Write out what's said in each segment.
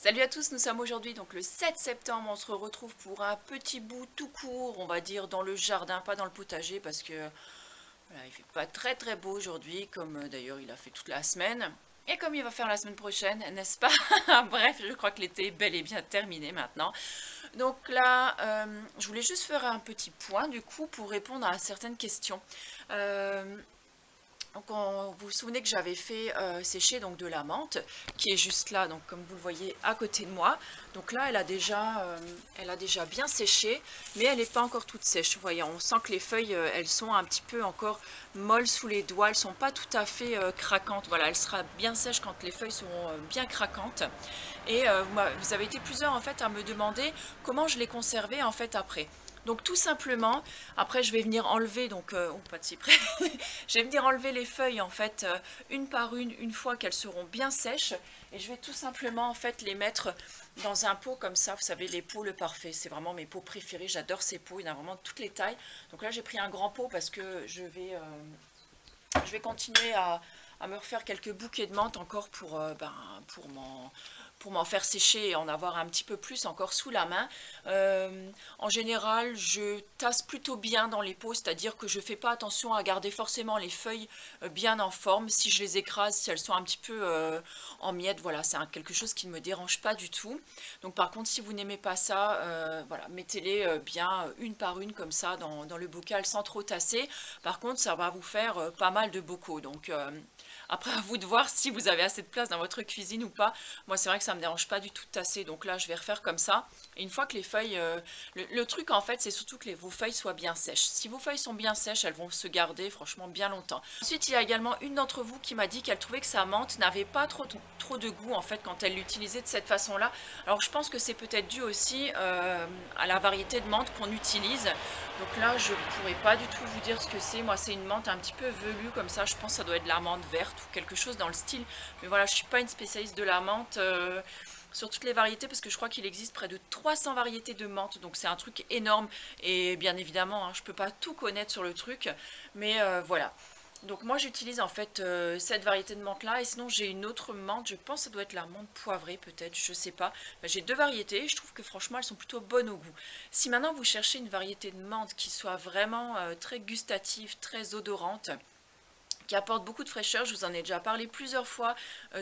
Salut à tous, nous sommes aujourd'hui donc le 7 septembre, on se retrouve pour un petit bout tout court, on va dire dans le jardin, pas dans le potager parce que voilà, il fait pas très beau aujourd'hui, comme d'ailleurs il a fait toute la semaine. Et comme il va faire la semaine prochaine, n'est-ce pas? Bref, je crois que l'été est bel et bien terminé maintenant. Donc là, je voulais juste faire un petit point du coup pour répondre à certaines questions. Euh, donc vous vous souvenez que j'avais fait sécher donc de la menthe qui est juste là, donc comme vous le voyez à côté de moi. Donc là elle a déjà bien séché, mais elle n'est pas encore toute sèche. Vous voyez, on sent que les feuilles elles sont un petit peu encore molles sous les doigts, elles sont pas tout à fait craquantes. Voilà, elle sera bien sèche quand les feuilles seront bien craquantes. Et vous avez été plusieurs en fait à me demander comment je les conservais en fait après. Donc tout simplement, après je vais venir enlever, donc oh, pas de cyprès, je vais venir enlever les feuilles en fait une par une fois qu'elles seront bien sèches, et je vais tout simplement en fait les mettre dans un pot comme ça. Vous savez, les pots le parfait, c'est vraiment mes pots préférés, j'adore ces pots, il y en a vraiment de toutes les tailles. Donc là j'ai pris un grand pot parce que je vais continuer à me refaire quelques bouquets de menthe encore pour m'en faire sécher et en avoir un petit peu plus encore sous la main. En général, je tasse plutôt bien dans les pots, c'est-à-dire que je ne fais pas attention à garder forcément les feuilles bien en forme. Si je les écrase, si elles sont un petit peu en miettes, voilà, c'est quelque chose qui ne me dérange pas du tout. Donc par contre, si vous n'aimez pas ça, voilà, mettez-les bien une par une comme ça dans le bocal sans trop tasser. Par contre, ça va vous faire pas mal de bocaux. Donc après, à vous de voir si vous avez assez de place dans votre cuisine ou pas. Moi, c'est vrai que ça me dérange pas du tout de tasser. Donc là, je vais refaire comme ça. Et une fois que les feuilles... le truc, en fait, c'est surtout que vos feuilles soient bien sèches. Si vos feuilles sont bien sèches, elles vont se garder, franchement, bien longtemps. Ensuite, il y a également une d'entre vous qui m'a dit qu'elle trouvait que sa menthe n'avait pas trop de goût, en fait, quand elle l'utilisait de cette façon-là. Alors, je pense que c'est peut-être dû aussi à la variété de menthe qu'on utilise. Donc là, je ne pourrais pas du tout vous dire ce que c'est. Moi, c'est une menthe un petit peu velue comme ça. Je pense que ça doit être de la menthe verte ou quelque chose dans le style. Mais voilà, je ne suis pas une spécialiste de la menthe sur toutes les variétés parce que je crois qu'il existe près de 300 variétés de menthe. Donc c'est un truc énorme. Et bien évidemment, hein, je ne peux pas tout connaître sur le truc. Mais voilà. Donc moi j'utilise en fait cette variété de menthe là, et sinon j'ai une autre menthe, je pense que ça doit être la menthe poivrée peut-être, je sais pas. J'ai deux variétés et je trouve que franchement elles sont plutôt bonnes au goût. Si maintenant vous cherchez une variété de menthe qui soit vraiment très gustative, très odorante, qui apporte beaucoup de fraîcheur, je vous en ai déjà parlé plusieurs fois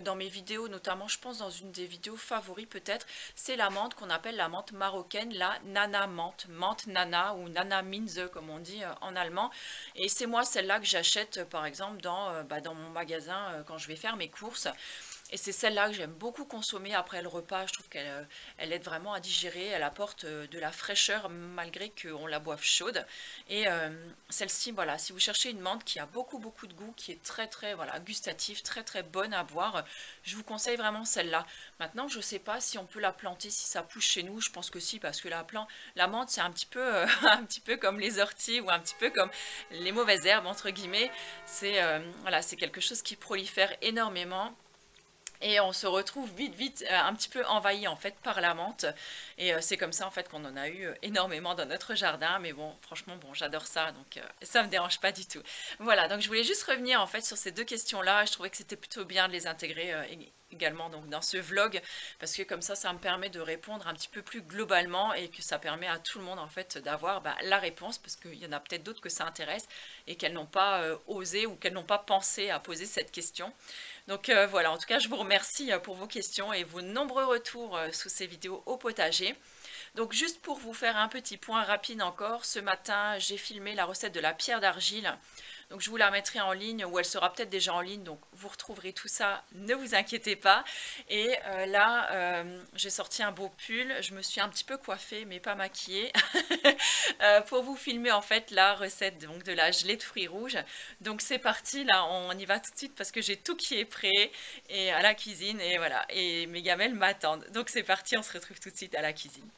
dans mes vidéos, notamment je pense dans une des vidéos favoris peut-être, c'est la menthe qu'on appelle la menthe marocaine, la nana menthe, menthe nana ou nana minze comme on dit en allemand. Et c'est moi celle-là que j'achète par exemple dans mon magasin quand je vais faire mes courses. Et c'est celle-là que j'aime beaucoup consommer après le repas. Je trouve qu'elle aide vraiment à digérer. Elle apporte de la fraîcheur malgré qu'on la boive chaude. Et celle-ci, voilà, si vous cherchez une menthe qui a beaucoup de goût, qui est très voilà, gustative, très bonne à boire, je vous conseille vraiment celle-là. Maintenant, je ne sais pas si on peut la planter, si ça pousse chez nous. Je pense que si, parce que la menthe, c'est un petit peu, un petit peu comme les orties ou un petit peu comme les mauvaises herbes, entre guillemets. Voilà, c'est quelque chose qui prolifère énormément. Et on se retrouve vite un petit peu envahi en fait par la menthe. Et c'est comme ça en fait qu'on en a eu énormément dans notre jardin. Mais bon, franchement, bon, j'adore ça, donc ça me dérange pas du tout. Voilà, donc je voulais juste revenir en fait sur ces deux questions-là. Je trouvais que c'était plutôt bien de les intégrer également donc dans ce vlog, parce que comme ça me permet de répondre un petit peu plus globalement et que ça permet à tout le monde en fait d'avoir la réponse, parce qu'il y en a peut-être d'autres que ça intéresse et qu'elles n'ont pas osé ou qu'elles n'ont pas pensé à poser cette question. Donc voilà, en tout cas, je vous remercie pour vos questions et vos nombreux retours sous ces vidéos au potager. Donc juste pour vous faire un petit point rapide encore, ce matin, j'ai filmé la recette de la pierre d'argile. Donc je vous la mettrai en ligne, ou elle sera peut-être déjà en ligne, donc vous retrouverez tout ça, ne vous inquiétez pas. Et là, j'ai sorti un beau pull, je me suis un petit peu coiffée, mais pas maquillée, pour vous filmer en fait la recette donc, de la gelée de fruits rouges. Donc c'est parti, là on y va tout de suite parce que j'ai tout qui est prêt et à la cuisine, et voilà, et mes gamelles m'attendent. Donc c'est parti, on se retrouve tout de suite à la cuisine.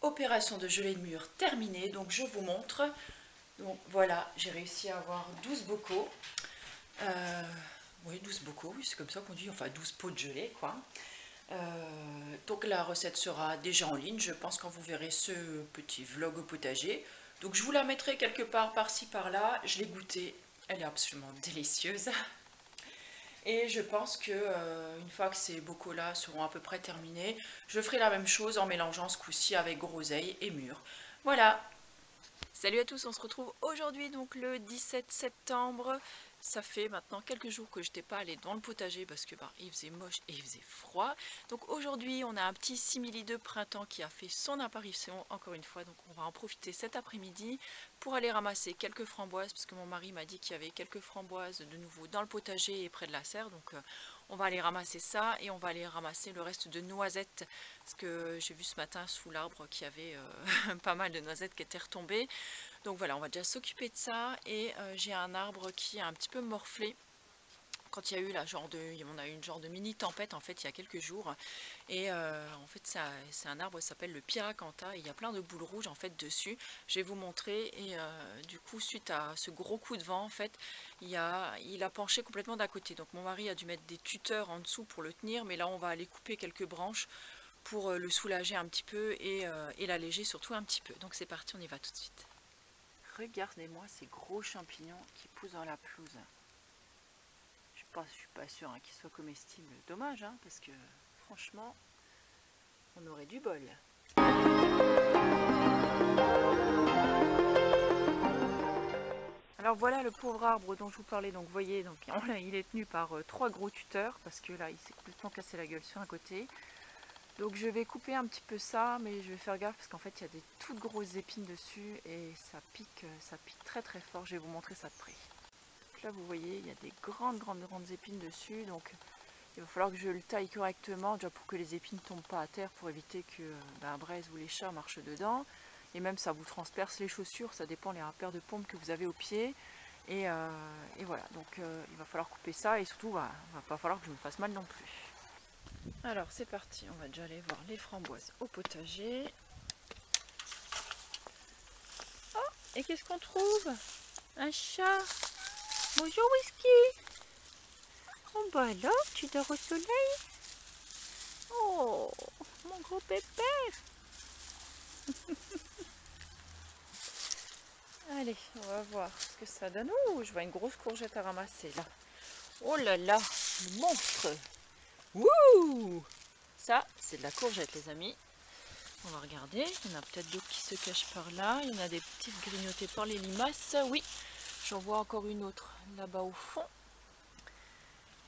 Opération de gelée de mûre terminée, donc je vous montre. Donc voilà, j'ai réussi à avoir 12 bocaux. Oui, 12 bocaux, oui, c'est comme ça qu'on dit, enfin 12 pots de gelée, quoi. Donc la recette sera déjà en ligne, je pense, quand vous verrez ce petit vlog au potager. Donc je vous la mettrai quelque part par-ci par-là. Je l'ai goûtée, elle est absolument délicieuse. Et je pense que une fois que ces bocaux-là seront à peu près terminés, je ferai la même chose en mélangeant ce coup-ci avec groseille et mûre. Voilà. Salut à tous, on se retrouve aujourd'hui donc le 17 septembre. Ça fait maintenant quelques jours que je n'étais pas allée dans le potager parce que il faisait moche et il faisait froid. Donc aujourd'hui on a un petit simili de printemps qui a fait son apparition encore une fois. Donc on va en profiter cet après-midi pour aller ramasser quelques framboises parce que mon mari m'a dit qu'il y avait quelques framboises de nouveau dans le potager et près de la serre. Donc on va aller ramasser ça et on va aller ramasser le reste de noisettes parce que j'ai vu ce matin sous l'arbre qu'il y avait pas mal de noisettes qui étaient retombées. Donc voilà, on va déjà s'occuper de ça. Et j'ai un arbre qui a un petit peu morflé quand il y a eu on a eu une genre de mini tempête en fait il y a quelques jours. Et en fait c'est un arbre qui s'appelle le Piracantha et il y a plein de boules rouges en fait dessus. Je vais vous montrer. Et du coup suite à ce gros coup de vent en fait il a penché complètement d'à côté. Donc mon mari a dû mettre des tuteurs en dessous pour le tenir, mais là on va aller couper quelques branches pour le soulager un petit peu et l'alléger surtout un petit peu. Donc c'est parti, on y va tout de suite. Regardez-moi ces gros champignons qui poussent dans la pelouse. Je suis pas sûre qu'ils soient comestibles. Dommage, hein, parce que franchement, on aurait du bol. Alors voilà le pauvre arbre dont je vous parlais. Donc vous voyez, donc, il est tenu par 3 gros tuteurs parce que là il s'est complètement cassé la gueule sur un côté. Donc je vais couper un petit peu ça, mais je vais faire gaffe parce qu'en fait il y a des toutes grosses épines dessus et ça pique très très fort. Je vais vous montrer ça de près. Donc là vous voyez, il y a des grandes épines dessus, donc il va falloir que je le taille correctement déjà pour que les épines ne tombent pas à terre, pour éviter que Braise ou les chats marchent dedans. Et même ça vous transperce les chaussures, ça dépend les paires de pompes que vous avez au pied. Et voilà, donc il va falloir couper ça et surtout il va pas falloir que je me fasse mal non plus. Alors c'est parti, on va déjà aller voir les framboises au potager. Oh, et qu'est-ce qu'on trouve? Un chat. Bonjour Whisky. Oh bah alors, tu dors au soleil? Oh, mon gros pépère. Allez, on va voir ce que ça donne. Oh, je vois une grosse courgette à ramasser là. Oh là là, le monstre. Wouh! Ça, c'est de la courgette, les amis. On va regarder. Il y en a peut-être d'autres qui se cachent par là. Il y en a des petites grignotées par les limaces. Oui, j'en vois encore une autre là-bas au fond.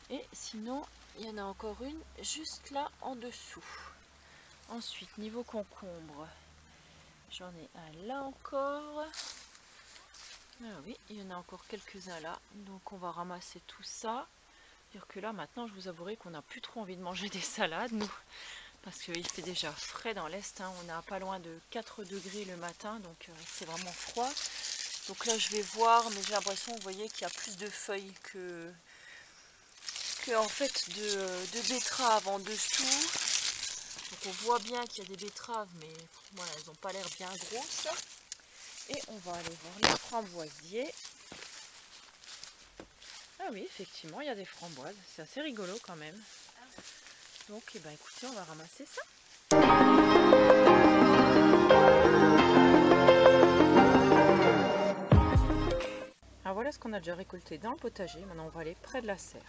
Et sinon, il y en a encore une juste là en dessous. Ensuite, niveau concombre, j'en ai un là encore. Ah oui, il y en a encore quelques-uns là. Donc, on va ramasser tout ça. Dire que là maintenant je vous avouerai qu'on n'a plus trop envie de manger des salades nous, parce qu'il fait déjà frais dans l'est, hein. On est à pas loin de 4 degrés le matin, donc c'est vraiment froid. Donc là je vais voir, mais j'ai l'impression, vous voyez, qu'il y a plus de feuilles que en fait de betteraves en dessous. Donc on voit bien qu'il y a des betteraves, mais voilà, elles n'ont pas l'air bien grosses. Et on va aller voir les framboisiers. Ah oui, effectivement, il y a des framboises. C'est assez rigolo quand même. Donc, eh ben, écoutez, on va ramasser ça. Alors voilà ce qu'on a déjà récolté dans le potager. Maintenant, on va aller près de la serre.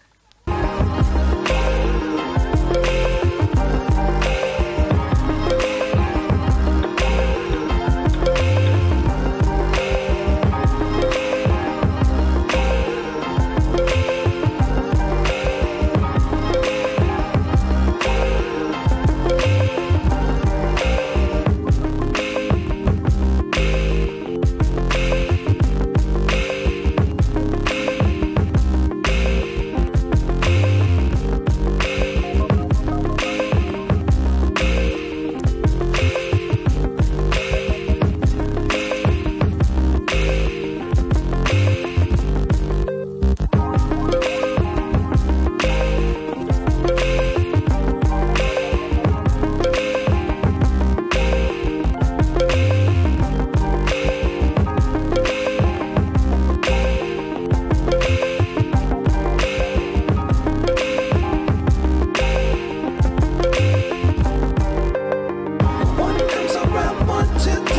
together.